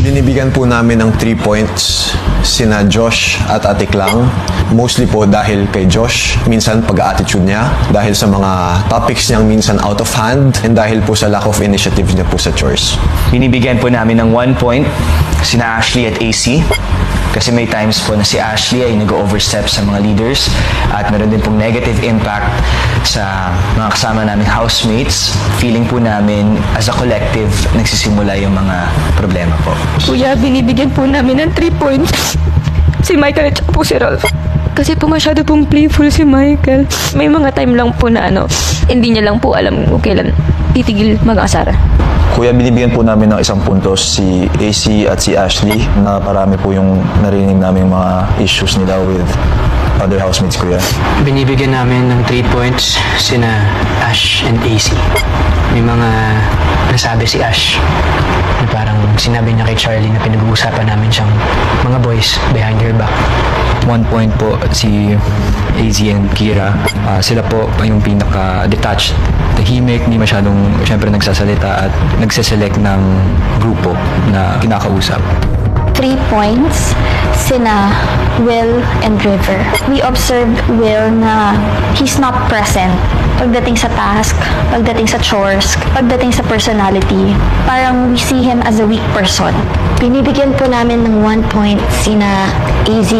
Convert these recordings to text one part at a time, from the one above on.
Binibigyan po namin ng 3 points sina Josh at Ate Klang. Mostly po dahil kay Josh, minsan pag-attitude niya, dahil sa mga topics niyang minsan out of hand, and dahil po sa lack of initiative niya po sa chores. Binibigyan po namin ng 1 point sina Ashley at AC. Kasi may times po na si Ashley ay nag-overstep sa mga leaders at meron din pong negative impact sa mga kasama naming housemates. Feeling po namin as a collective nagsisimula yung mga problema po. Kuya, binibigyan po namin ng 3 points si Michael at po si Ralph. Kasi po masyado pong playful si Michael. May mga time lang po na hindi niya lang po alam kung kailan titigil mag-asara. Kuya, binibigyan po namin ng 1 puntos si AC at si Ashley na parami po yung narinig namin mga issues nila with other housemates, Kuya. Binibigyan namin ng 3 points sina Ash and AC. May mga nasabi si Ash na parang sinabi niya kay Charlie na pinag-uusapan namin siyang mga boys behind her back. 1 point po si AZ and Kira. Sila po yung pinaka-detached, tahimik, hindi masyadong syempre nagsasalita at nagseselect ng grupo na kinakausap. 3 points sina Will and River. We observed Will na he's not present pagdating sa task, pagdating sa chores, pagdating sa personality. Parang we see him as a weak person. Binibigyan po namin ng 1 point sina AZ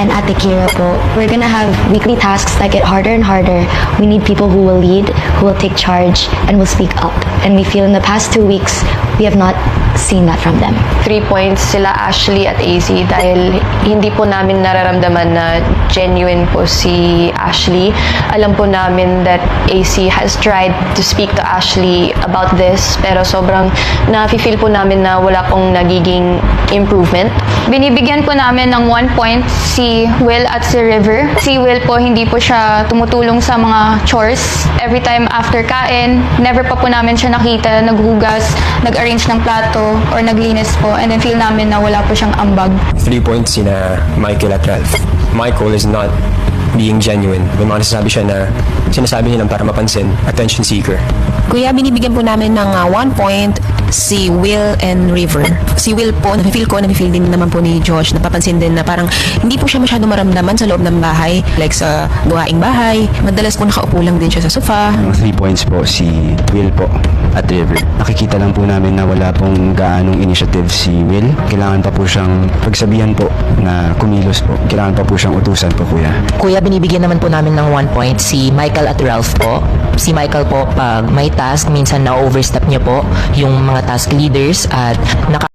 and Ate Kira po. We're gonna have weekly tasks that get harder and harder. We need people who will lead, who will take charge, and will speak up. And we feel in the past 2 weeks, we have not seen that from them. 3 points sila Ashley at AZ dahil hindi po namin nararamdaman na genuine po si Ashley. Alam po namin that AC has tried to speak to Ashley about this pero sobrang na-feel po namin na wala pong nagiging improvement. Binibigyan po namin ng 1 point si Will at si River. Si Will po hindi po siya tumutulong sa mga chores. Every time after kain, never pa po namin siya nakita naghugas, nag-arrange ng plato, or naglinis po. And then feel namin na wala po siyang ambag. 3 points sina Michael at Ralph. Michael is not being genuine. May mga nasasabi siya na sinasabi nilang para mapansin, attention seeker. Kuya, binibigyan po namin ng 1 point si Will and River. Si Will po, nafe-feel din naman po ni Josh, napapansin din na parang hindi po siya masyado maramdaman sa loob ng bahay, like sa gawaing bahay. Madalas po nakaupo lang din siya sa sofa. 3 points po si Will po at River. Nakikita lang po namin na wala pong gaanong initiative si Will. Kailangan pa po siyang pagsabihan po na kumilos po. Kailangan pa po siyang utusan po, Kuya. Kuya, binibigyan naman po namin ng 1 point si Michael at Ralph po. Si Michael po, pag may task, minsan na-overstep niya po yung mga task leaders at